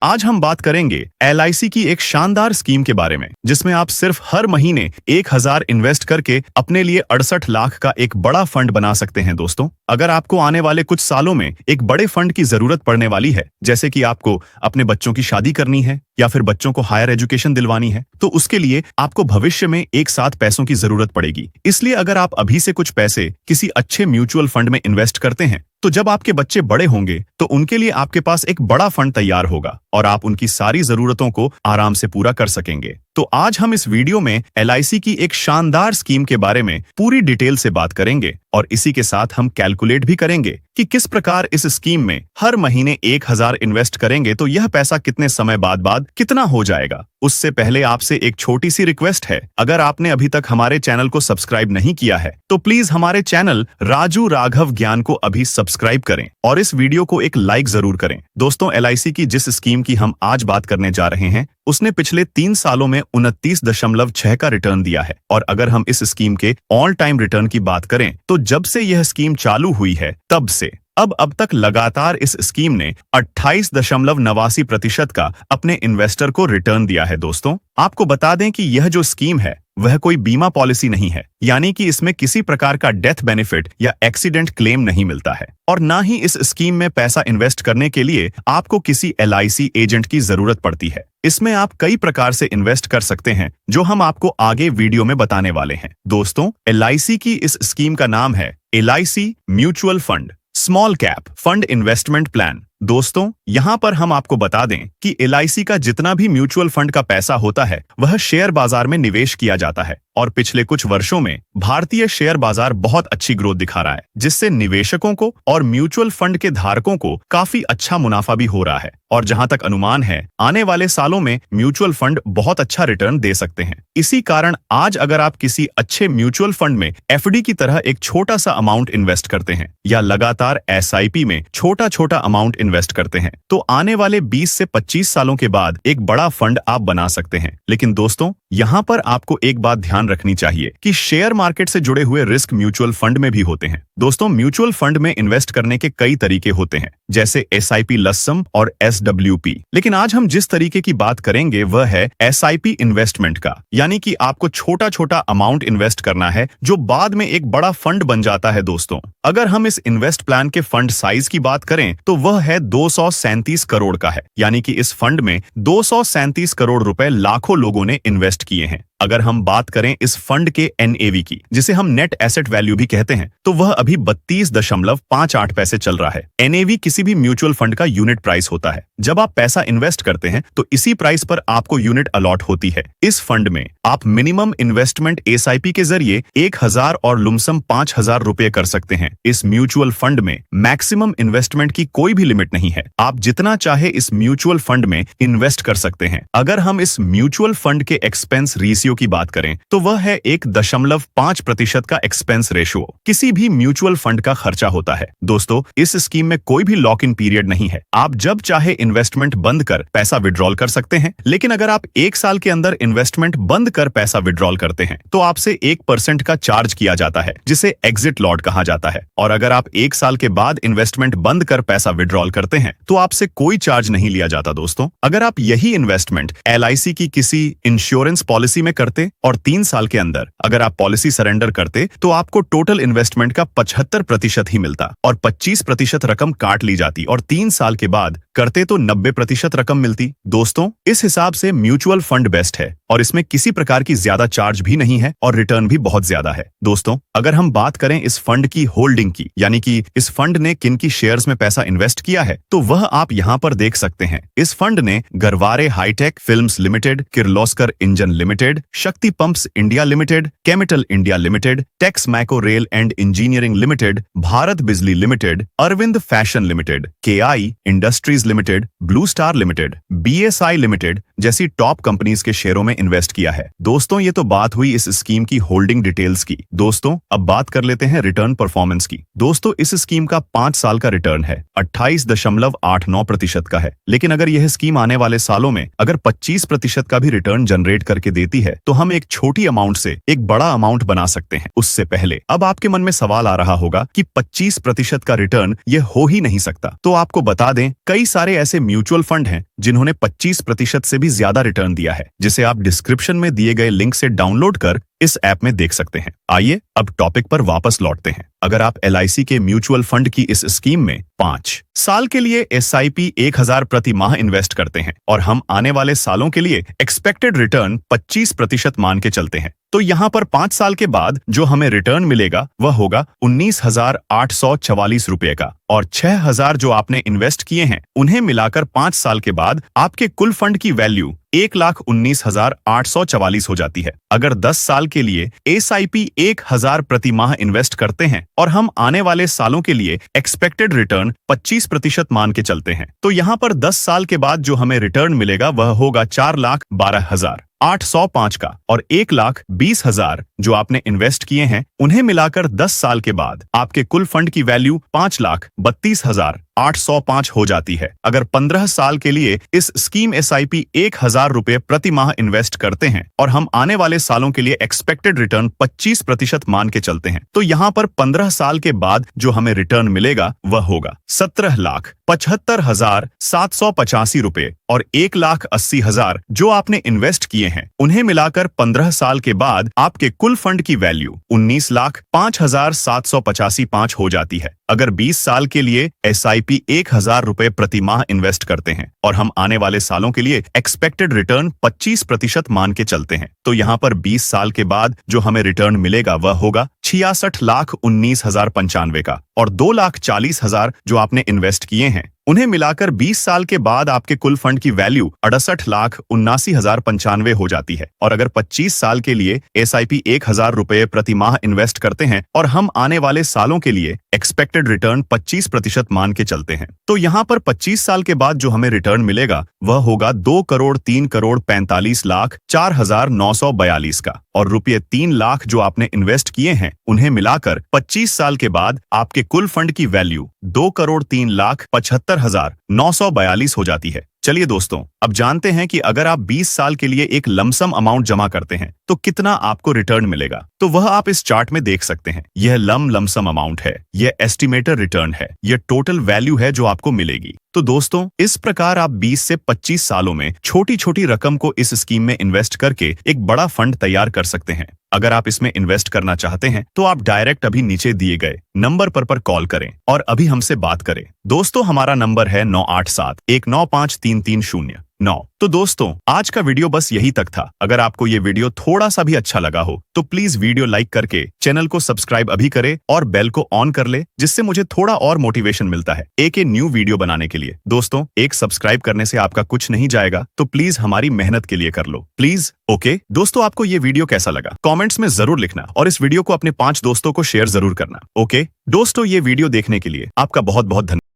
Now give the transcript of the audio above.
आज हम बात करेंगे LIC की एक शानदार स्कीम के बारे में, जिसमें आप सिर्फ हर महीने 1000 इन्वेस्ट करके अपने लिए 68 लाख का एक बड़ा फंड बना सकते हैं। दोस्तों, अगर आपको आने वाले कुछ सालों में एक बड़े फंड की जरूरत पड़ने वाली है, जैसे कि आपको अपने बच्चों की शादी करनी है या फिर बच्चों को हायर एजुकेशन दिलवानी है, तो उसके लिए आपको भविष्य में एक साथ पैसों की जरूरत पड़ेगी। इसलिए अगर आप अभी से कुछ पैसे किसी अच्छे म्यूचुअल फंड में इन्वेस्ट करते हैं, तो जब आपके बच्चे बड़े होंगे तो उनके लिए आपके पास एक बड़ा फंड तैयार होगा और आप उनकी सारी जरूरतों को आराम से पूरा कर सकेंगे। तो आज हम इस वीडियो में LIC की एक शानदार स्कीम के बारे में पूरी डिटेल से बात करेंगे और इसी के साथ हम कैलकुलेट भी करेंगे कि किस प्रकार इस स्कीम में हर महीने 1000 इन्वेस्ट करेंगे तो यह पैसा कितने समय बाद कितना हो जाएगा। उससे पहले आपसे एक छोटी सी रिक्वेस्ट है, अगर आपने अभी तक हमारे चैनल को सब्सक्राइब नहीं किया है तो प्लीज हमारे चैनल राजू राघव ज्ञान को अभी सब्सक्राइब करें और इस वीडियो को एक लाइक जरूर करें। दोस्तों, LIC की जिस स्कीम की हम आज बात करने जा रहे हैं, उसने पिछले 3 सालों में 29.6 का रिटर्न दिया है। और अगर हम इस स्कीम के ऑल टाइम रिटर्न की बात करें तो जब से यह स्कीम चालू हुई है तब से अब तक लगातार इस स्कीम ने 28.89% का अपने इन्वेस्टर को रिटर्न दिया है। दोस्तों, आपको बता दें कि यह जो स्कीम है वह कोई बीमा पॉलिसी नहीं है, यानी कि इसमें किसी प्रकार का डेथ बेनिफिट या एक्सीडेंट क्लेम नहीं मिलता है और ना ही इस स्कीम में पैसा इन्वेस्ट करने के लिए आपको किसी LIC एजेंट की जरूरत पड़ती है। इसमें आप कई प्रकार से इन्वेस्ट कर सकते हैं, जो हम आपको आगे वीडियो में बताने वाले हैं। दोस्तों, LIC की इस स्कीम का नाम है LIC mutual fund small cap fund investment plan. दोस्तों, यहाँ पर हम आपको बता दें कि LIC का जितना भी म्यूचुअल फंड का पैसा होता है वह शेयर बाजार में निवेश किया जाता है और पिछले कुछ वर्षों में भारतीय शेयर बाजार बहुत अच्छी ग्रोथ दिखा रहा है, जिससे निवेशकों को और म्यूचुअल फंड के धारकों को काफी अच्छा मुनाफा भी हो रहा है। और जहां तक अनुमान है, आने वाले सालों में म्यूचुअल फंड बहुत अच्छा रिटर्न दे सकते हैं। इसी कारण आज अगर आप किसी अच्छे म्यूचुअल फंड में FD की तरह एक छोटा सा अमाउंट इन्वेस्ट करते हैं या लगातार SIP में छोटा अमाउंट इन्वेस्ट करते हैं, तो आने वाले 20 से 25 सालों के बाद एक बड़ा फंड आप बना सकते हैं। लेकिन दोस्तों, यहाँ पर आपको एक बात ध्यान रखनी चाहिए कि शेयर मार्केट से जुड़े हुए रिस्क म्यूचुअल फंड में भी होते हैं। दोस्तों, म्यूचुअल फंड में इन्वेस्ट करने के कई तरीके होते हैं, जैसे SIP लसम और SWP। लेकिन आज हम जिस तरीके की बात करेंगे वह है SIP इन्वेस्टमेंट का, यानी कि आपको छोटा अमाउंट इन्वेस्ट करना है जो बाद में एक बड़ा फंड बन जाता है। दोस्तों, अगर हम इस इन्वेस्ट प्लान के फंड साइज की बात करें तो वह है 237 करोड़ का है, यानी कि इस फंड में 237 करोड़ रुपए लाखों लोगों ने इन्वेस्ट किए हैं। अगर हम बात करें इस फंड के NAV की, जिसे हम नेट एसेट वैल्यू भी कहते हैं, तो वह अभी 32.58 पैसे चल रहा है। NAV किसी भी म्यूचुअल फंड का यूनिट प्राइस होता है। जब आप पैसा इन्वेस्ट करते हैं तो इसी प्राइस पर आपको यूनिट अलॉट होती है। इस फंड में आप मिनिमम इन्वेस्टमेंट SIP के जरिए 1000 और लुमसम 5000 रुपए कर सकते हैं। इस म्यूचुअल फंड में मैक्सिमम इन्वेस्टमेंट की कोई भी लिमिट नहीं है, आप जितना चाहे इस म्यूचुअल फंड में इन्वेस्ट कर सकते हैं। अगर हम इस म्यूचुअल फंड के एक्सपेंस रेशियो की बात करें तो वह है 1.5% का एक्सपेंस रेशियो किसी भी म्यूचुअल फंड का खर्चा होता है। दोस्तों, इस स्कीम में कोई भी लॉक इन पीरियड नहीं है, आप जब चाहे इन्वेस्टमेंट बंद कर पैसा विड्रॉल कर सकते हैं। लेकिन अगर आप 1 साल के अंदर इन्वेस्टमेंट बंद कर पैसा विड्रॉल करते हैं तो आपसे 1% का चार्ज किया जाता है, जिसे एग्जिट लॉट कहा जाता है। और अगर आप 1 साल के बाद इन्वेस्टमेंट बंद कर पैसा विड्रॉल करते हैं तो आपसे कोई चार्ज नहीं लिया जाता। दोस्तों, अगर आप यही इन्वेस्टमेंट LIC की किसी इंश्योरेंस पॉलिसी में करते और 3 साल के अंदर अगर आप पॉलिसी सरेंडर करते तो आपको टोटल इन्वेस्टमेंट का 75% ही मिलता और 25% रकम काट ली जाती और 3 साल के बाद करते तो 90% रकम मिलती। दोस्तों, इस हिसाब से म्यूचुअल फंड बेस्ट है और इसमें किसी प्रकार की ज्यादा चार्ज भी नहीं है और रिटर्न भी बहुत ज्यादा है। दोस्तों, अगर हम बात करें इस फंड की होल्डिंग की, यानी कि इस फंड ने किन की शेयर्स में पैसा इन्वेस्ट किया है, तो वह आप यहाँ पर देख सकते हैं। इस फंड ने Garware Hitech Films Limited, Kirloskar Engine Limited, Shakti Pumps India Limited, केमिटल India Limited, Texmaco Rail and Engineering Limited, Bharat Bijlee Limited, Arvind Fashion Limited, KI Industries Limited, Blue Star Limited, BSI Limited जैसी टॉप कंपनीज के शेयरों में इन्वेस्ट किया है। दोस्तों, ये तो बात हुई इस स्कीम की होल्डिंग डिटेल्स की। दोस्तों, अब बात कर लेते हैं रिटर्न परफॉर्मेंस की। दोस्तों, इस स्कीम का 5 साल का रिटर्न है 28.89% का है। लेकिन अगर यह स्कीम आने वाले सालों में अगर 25% का भी रिटर्न जनरेट करके देती है तो हम एक छोटी अमाउंट से एक बड़ा अमाउंट बना सकते हैं। उससे पहले अब आपके मन में सवाल आ रहा होगा कि 25% का रिटर्न ये हो ही नहीं सकता। तो आपको बता दें, कई सारे ऐसे म्यूचुअल फंड हैं जिन्होंने 25% से भी ज्यादा रिटर्न दिया है, जिसे आप डिस्क्रिप्शन में दिए गए लिंक से डाउनलोड कर इस ऐप में देख सकते हैं। आइए अब टॉपिक पर वापस लौटते हैं। अगर आप LIC के म्यूचुअल फंड की इस स्कीम में 5 साल के लिए SIP 1000 प्रति माह इन्वेस्ट करते हैं और हम आने वाले सालों के लिए एक्सपेक्टेड रिटर्न 25% मान के चलते हैं, तो यहाँ पर 5 साल के बाद जो हमें रिटर्न मिलेगा वह होगा 19,844 रुपए का, और 6,000 जो आपने इन्वेस्ट किए हैं उन्हें मिलाकर 5 साल के बाद आपके कुल फंड की वैल्यू 1,19,844 हो जाती है। अगर 10 साल के लिए SIP 1000 प्रति माह इन्वेस्ट करते हैं और हम आने वाले सालों के लिए एक्सपेक्टेड रिटर्न 25% मान के चलते हैं, तो यहाँ पर 10 साल के बाद जो हमें रिटर्न मिलेगा वह होगा 4,12,805 का, और 1,20,000 जो आपने इन्वेस्ट किए हैं उन्हें मिलाकर 10 साल के बाद आपके कुल फंड की वैल्यू 5,32,805 हो जाती है। अगर 15 साल के लिए इस स्कीम SIP 1,000 रुपए प्रति माह इन्वेस्ट करते हैं और हम आने वाले सालों के लिए एक्सपेक्टेड रिटर्न 25% मान के चलते हैं, तो यहाँ पर 15 साल के बाद जो हमें रिटर्न मिलेगा वह होगा 17,75,785 रुपए, और 1,80,000 जो आपने इन्वेस्ट किए हैं उन्हें मिलाकर 15 साल के बाद आपके कुल फंड की वैल्यू 19,05,785 हो जाती है। अगर 20 साल के लिए SIP 1,000 रुपए प्रति माह इन्वेस्ट करते हैं और हम आने वाले सालों के लिए एक्सपेक्टेड रिटर्न 25% मान के चलते हैं, तो यहाँ पर 20 साल के बाद जो हमें रिटर्न मिलेगा वह होगा 66,19,095 का, और 2,40,000 जो आपने इन्वेस्ट किए हैं उन्हें मिलाकर 20 साल के बाद आपके कुल फंड की वैल्यू 68,79,095 हो जाती है। और अगर 25 साल के लिए SIP 1,000 रुपए प्रति माह इन्वेस्ट करते हैं और हम आने वाले सालों के लिए एक्सपेक्टेड रिटर्न 25% मान के चलते हैं, तो यहाँ पर 25 साल के बाद जो हमें रिटर्न मिलेगा वह होगा 2,03,45,04,942 का, और रुपये 3 लाख जो आपने इन्वेस्ट किए हैं उन्हें मिलाकर 25 साल के बाद आपके कुल फंड की वैल्यू 2,03,75,942 हो जाती है। चलिए दोस्तों, अब जानते हैं कि अगर आप 20 साल के लिए एक लमसम अमाउंट जमा करते हैं तो कितना आपको रिटर्न मिलेगा। तो वह आप इस चार्ट में देख सकते हैं। यह लमसम अमाउंट है, यह एस्टिमेटेड रिटर्न है, यह टोटल वैल्यू है जो आपको मिलेगी। तो दोस्तों, इस प्रकार आप 20 से 25 सालों में छोटी छोटी रकम को इस स्कीम में इन्वेस्ट करके एक बड़ा फंड तैयार कर सकते हैं। अगर आप इसमें इन्वेस्ट करना चाहते हैं तो आप डायरेक्ट अभी नीचे दिए गए नंबर पर कॉल करें और अभी हमसे बात करें। दोस्तों, हमारा नंबर है 9871953309। तो दोस्तों, आज का वीडियो बस यही तक था। अगर आपको ये वीडियो थोड़ा सा भी अच्छा लगा हो तो प्लीज वीडियो लाइक करके चैनल को सब्सक्राइब अभी करें और बेल को ऑन कर ले, जिससे मुझे थोड़ा और मोटिवेशन मिलता है एक न्यू वीडियो बनाने के लिए। दोस्तों, एक सब्सक्राइब करने से आपका कुछ नहीं जाएगा, तो प्लीज हमारी मेहनत के लिए कर लो प्लीज। ओके दोस्तों, आपको ये वीडियो कैसा लगा कमेंट्स में जरूर लिखना, और इस वीडियो को अपने 5 दोस्तों को शेयर जरूर करना। ओके दोस्तों, ये वीडियो देखने के लिए आपका बहुत बहुत धन्यवाद।